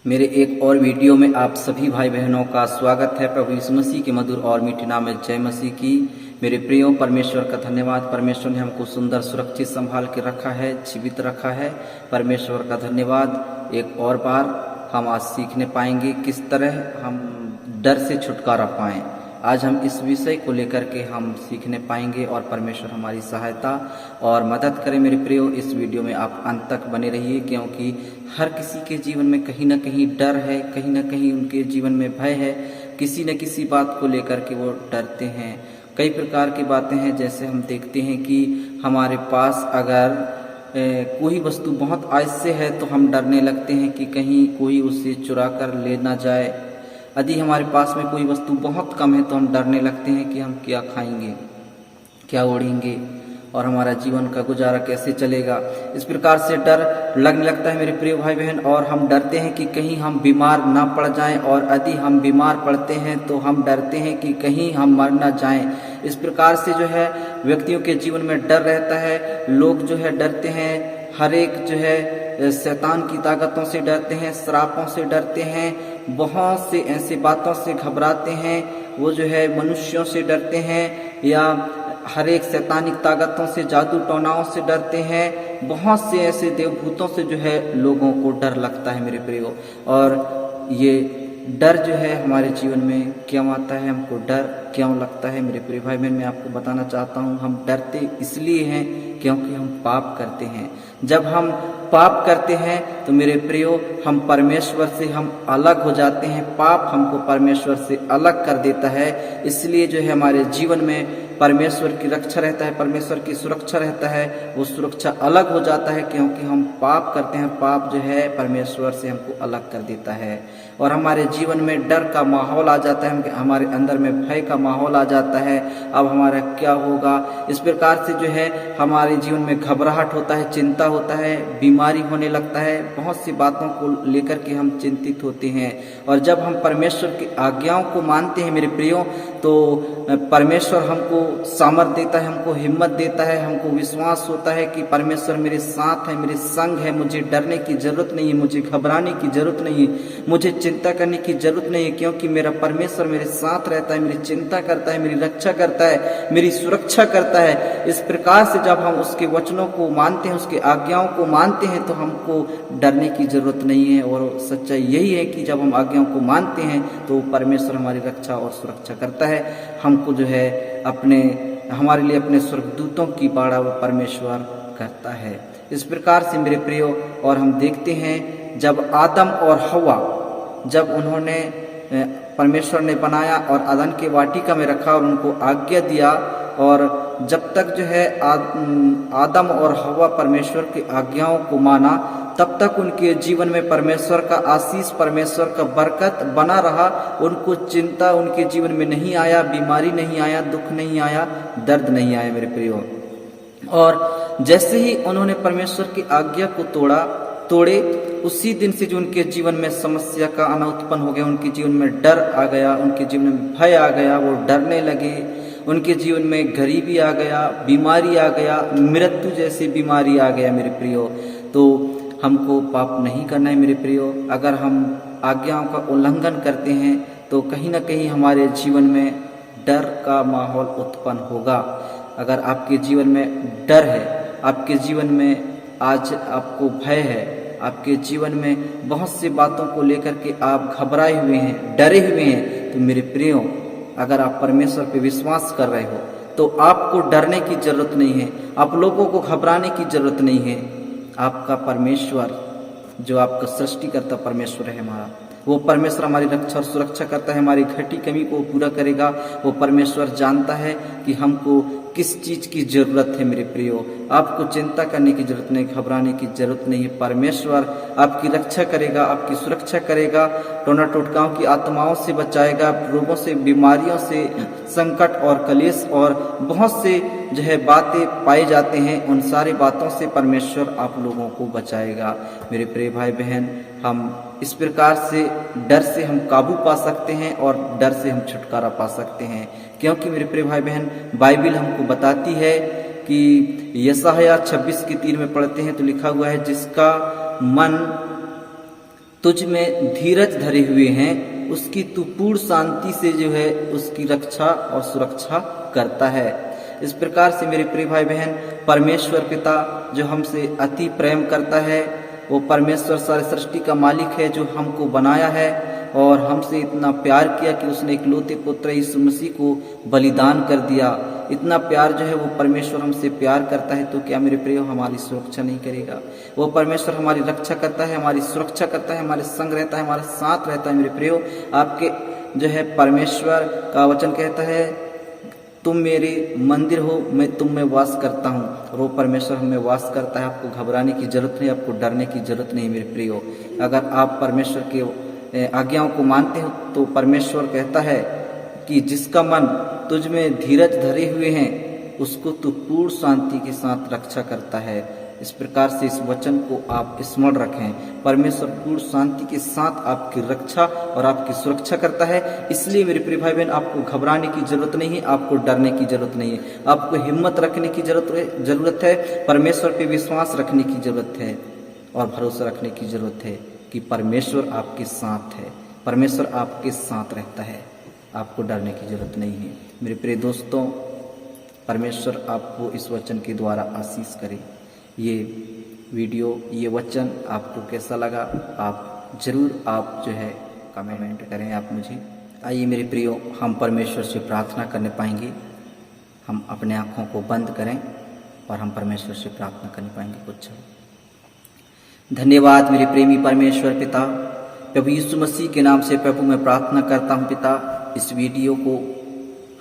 मेरे एक और वीडियो में आप सभी भाई बहनों का स्वागत है। प्रभु यीशु मसीह के मधुर और मीठे नाम में जय मसीह की। मेरे प्रियो, परमेश्वर का धन्यवाद। परमेश्वर ने हमको सुंदर सुरक्षित संभाल के रखा है, जीवित रखा है। परमेश्वर का धन्यवाद। एक और बार हम आज सीखने पाएंगे किस तरह हम डर से छुटकारा पाएं। आज हम इस विषय को लेकर के हम सीखने पाएंगे और परमेश्वर हमारी सहायता और मदद करें। मेरे प्रियो, इस वीडियो में आप अंत तक बने रहिए, क्योंकि हर किसी के जीवन में कहीं ना कहीं डर है, कहीं ना कहीं उनके जीवन में भय है। किसी न किसी बात को लेकर के वो डरते हैं। कई प्रकार की बातें हैं, जैसे हम देखते हैं कि हमारे पास अगर कोई वस्तु बहुत आयस्य है तो हम डरने लगते हैं कि कहीं कोई उसे चुरा कर ले ना जाए। यदि हमारे पास में कोई वस्तु बहुत कम है तो हम डरने लगते हैं कि हम क्या खाएंगे, क्या ओढ़ेंगे और हमारा जीवन का गुजारा कैसे चलेगा। इस प्रकार से डर लगने लगता है मेरे प्रिय भाई बहन। और हम डरते हैं कि कहीं हम बीमार ना पड़ जाएं, और यदि हम बीमार पड़ते हैं तो हम डरते हैं कि कहीं हम मर ना जाएं। इस प्रकार से जो है व्यक्तियों के जीवन में डर रहता है। लोग जो है डरते हैं, हर एक जो है शैतान की ताकतों से डरते हैं, श्रापों से डरते हैं, बहुत से ऐसी बातों से घबराते हैं। वो जो है मनुष्यों से डरते हैं, या हर एक शैतानिक ताकतों से, जादू टोनाओं से डरते हैं। बहुत से ऐसे देवभूतों से जो है लोगों को डर लगता है मेरे प्रियो। और ये डर जो है हमारे जीवन में क्यों आता है, हमको डर क्यों लगता है मेरे प्रिय भाई बहन, मैं आपको बताना चाहता हूँ। हम डरते इसलिए हैं क्योंकि हम पाप करते हैं। जब हम पाप करते हैं तो मेरे प्रियो हम परमेश्वर से हम अलग हो जाते हैं। पाप हमको परमेश्वर से अलग कर देता है। इसलिए जो है हमारे जीवन में परमेश्वर की रक्षा रहता है, परमेश्वर की सुरक्षा रहता है। वो सुरक्षा अलग हो जाता है क्योंकि हम पाप करते हैं। पाप जो है परमेश्वर से हमको अलग कर देता है और हमारे जीवन में डर का माहौल आ जाता है, हमारे अंदर में भय का माहौल आ जाता है। अब हमारा क्या होगा, इस प्रकार से जो है हमारे जीवन में घबराहट होता है, चिंता होता है, बीमारी होने लगता है। बहुत सी बातों को लेकर के हम चिंतित होते हैं। और जब हम परमेश्वर की आज्ञाओं को मानते हैं मेरे प्रियो, तो परमेश्वर हमको सामर्थ देता है, हमको हिम्मत देता है, हमको विश्वास होता है कि परमेश्वर मेरे साथ है, मेरे संग है। मुझे डरने की जरूरत नहीं है, मुझे घबराने की जरूरत नहीं है, मुझे चिंता करने की जरूरत नहीं है, क्योंकि मेरा परमेश्वर मेरे साथ रहता है, मेरी चिंता करता है, मेरी रक्षा करता है, मेरी सुरक्षा करता है। इस प्रकार से जब हम उसके वचनों को मानते हैं, उसकी आज्ञाओं को मानते हैं, तो हमको डरने की जरूरत नहीं है। और सच्चाई यही है कि जब हम आज्ञाओं को मानते हैं तो परमेश्वर हमारी रक्षा और सुरक्षा करता है। हमको जो है हमारे लिए अपने स्वर्गदूतों की बाड़ा वो परमेश्वर करता है। इस प्रकार से मेरे प्रियो, और हम देखते हैं जब आदम और हवा, जब उन्होंने परमेश्वर ने बनाया और अदन के वाटिका में रखा और उनको आज्ञा दिया, और जब तक जो है आदम और हवा परमेश्वर की आज्ञाओं को माना, तब तक उनके जीवन में परमेश्वर का आशीष, परमेश्वर का बरकत बना रहा। उनको चिंता उनके जीवन में नहीं आया, बीमारी नहीं आया, दुख नहीं आया, दर्द नहीं आया मेरे प्रियो। और जैसे ही उन्होंने परमेश्वर की आज्ञा को तोड़े, उसी दिन से जो उनके जीवन में समस्या का आना उत्पन्न हो गया, उनके जीवन में डर आ गया, उनके जीवन में भय आ गया, वो डरने लगे। उनके जीवन में गरीबी आ गया, बीमारी आ गया, मृत्यु जैसी बीमारी आ गया मेरे प्रियो। तो हमको पाप नहीं करना है मेरे प्रियो। अगर हम आज्ञाओं का उल्लंघन करते हैं तो कहीं ना कहीं हमारे जीवन में डर का माहौल उत्पन्न होगा। अगर आपके जीवन में डर है, आपके जीवन में आज आपको भय है, आपके जीवन में बहुत सी बातों को लेकर के आप घबराए हुए हैं, डरे हुए हैं, तो मेरे प्रियो, अगर आप परमेश्वर पे विश्वास कर रहे हो तो आपको डरने की जरूरत नहीं है, आप लोगों को घबराने की जरूरत नहीं है। आपका परमेश्वर, जो आपका सृष्टिकर्ता परमेश्वर है हमारा, वो परमेश्वर हमारी रक्षा और सुरक्षा करता है, हमारी घटी कमी को पूरा करेगा। वो परमेश्वर जानता है कि हमको किस चीज की जरूरत है मेरे प्रियो। आपको चिंता करने की जरूरत नहीं, घबराने की जरूरत नहीं है। परमेश्वर आपकी रक्षा करेगा, आपकी सुरक्षा करेगा, टोना टोटकाओं की आत्माओं से बचाएगा, रोगों से, बीमारियों से, संकट और कलेश और बहुत से जो है बातें पाए जाते हैं, उन सारी बातों से परमेश्वर आप लोगों को बचाएगा मेरे प्रिय भाई बहन। हम इस प्रकार से डर से हम काबू पा सकते हैं और डर से हम छुटकारा पा सकते हैं, क्योंकि मेरे प्रिय भाई बहन बाइबिल हमको बताती है कि यशायाह 26 के 3 में पढ़ते हैं तो लिखा हुआ है, जिसका मन तुझ में धीरज धरे हुए हैं, उसकी तू पूर्ण शांति से जो है उसकी रक्षा और सुरक्षा करता है। इस प्रकार से मेरे प्रिय भाई बहन, परमेश्वर पिता जो हमसे अति प्रेम करता है, वो परमेश्वर सारे सृष्टि का मालिक है जो हमको बनाया है और हमसे इतना प्यार किया कि उसने इकलौते पुत्र यीशु मसीह को बलिदान कर दिया। इतना प्यार जो है वो परमेश्वर हमसे प्यार करता है, तो क्या मेरे प्रियो हमारी सुरक्षा नहीं करेगा? वो परमेश्वर हमारी रक्षा करता है, हमारी सुरक्षा करता है, हमारे संग रहता है, हमारे साथ रहता है। मेरे प्रियो, आपके जो है परमेश्वर का वचन कहता है, तुम मेरे मंदिर हो, मैं तुम में वास करता हूँ। और वो परमेश्वर हमें वास करता है। आपको घबराने की जरूरत नहीं, आपको डरने की जरूरत नहीं मेरे प्रियो। अगर आप परमेश्वर के आज्ञाओं को मानते हो तो परमेश्वर कहता है कि जिसका मन तुझ में धीरज धरे हुए हैं, उसको तू पूर्ण शांति के साथ रक्षा करता है। इस प्रकार से इस वचन को आप स्मरण रखें। परमेश्वर पूर्ण शांति के साथ आपकी रक्षा और आपकी सुरक्षा करता है। इसलिए मेरे प्रिय भाई बहन, आपको घबराने की जरूरत नहीं है, आपको डरने की जरूरत नहीं है, आपको हिम्मत रखने की जरूरत है। परमेश्वर पे विश्वास रखने की जरूरत है और भरोसा रखने की जरूरत है कि परमेश्वर आपके साथ है, परमेश्वर आपके साथ रहता है। आपको डरने की जरूरत नहीं है। मेरे प्रिय दोस्तों, परमेश्वर आपको इस वचन के द्वारा आशीष करे। ये वीडियो, ये वचन आपको कैसा लगा, आप जरूर आप जो है कमेंट करें आप मुझे। आइए मेरे प्रियो, हम परमेश्वर से प्रार्थना करने पाएंगे। हम अपने आँखों को बंद करें और हम परमेश्वर से प्रार्थना करने पाएंगे कुछ। धन्यवाद मेरे प्रेमी परमेश्वर पिता, प्रभु यीशु मसीह के नाम से प्रभु मैं प्रार्थना करता हूँ पिता, इस वीडियो को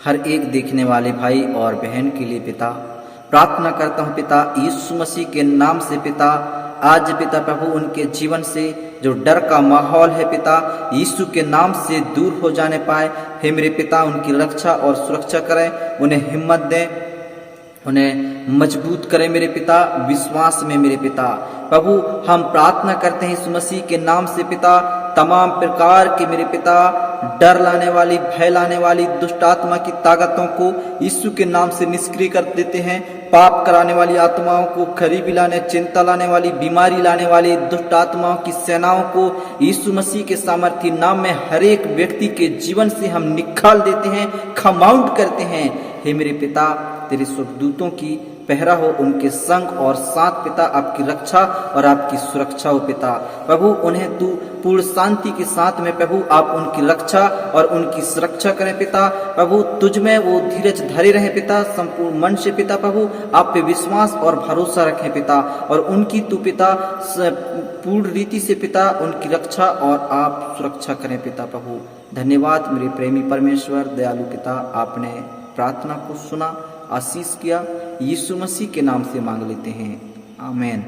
हर एक देखने वाले भाई और बहन के लिए पिता प्रार्थना करता हूँ पिता, यीशु मसीह के नाम से पिता। आज पिता प्रभु उनके जीवन से जो डर का माहौल है पिता, यीशु के नाम से दूर हो जाने पाए। हे मेरे पिता, उनकी रक्षा और सुरक्षा करें, उन्हें हिम्मत दें, उन्हें मजबूत करें मेरे पिता, विश्वास में मेरे पिता। प्रभु हम प्रार्थना करते हैं यीशु मसीह के नाम से पिता, तमाम प्रकार के मेरे पिता डर लाने वाली, भय लाने वाली दुष्ट आत्मा की ताकतों को यीशु के नाम से निष्क्रिय कर देते हैं। पाप कराने वाली आत्माओं को, खरीबी लाने, चिंता लाने वाली, बीमारी लाने वाली दुष्ट आत्माओं की सेनाओं को यीशु मसीह के सामर्थी नाम में हर एक व्यक्ति के जीवन से हम निकाल देते हैं, खमाउंट करते हैं। हे मेरे पिता, तेरे स्वर्गदूतों की पहरा हो उनके संग और साथ पिता, आपकी रक्षा और आपकी सुरक्षा हो पिता। प्रभु उन्हें तू पूर्ण शांति के साथ में प्रभु आप उनकी रक्षा और उनकी सुरक्षा करें पिता। प्रभु तुझ में वो धीरज धरे रहे पिता, संपूर्ण मन से पिता। प्रभु आप पे विश्वास और भरोसा रखें पिता, और उनकी तू पिता पूर्ण रीति से पिता उनकी रक्षा और आप सुरक्षा करें पिता। प्रभु धन्यवाद मेरे प्रेमी परमेश्वर, दयालु पिता, आपने प्रार्थना को सुना, आशीष किया। यीशु मसीह के नाम से मांग लेते हैं, आमीन।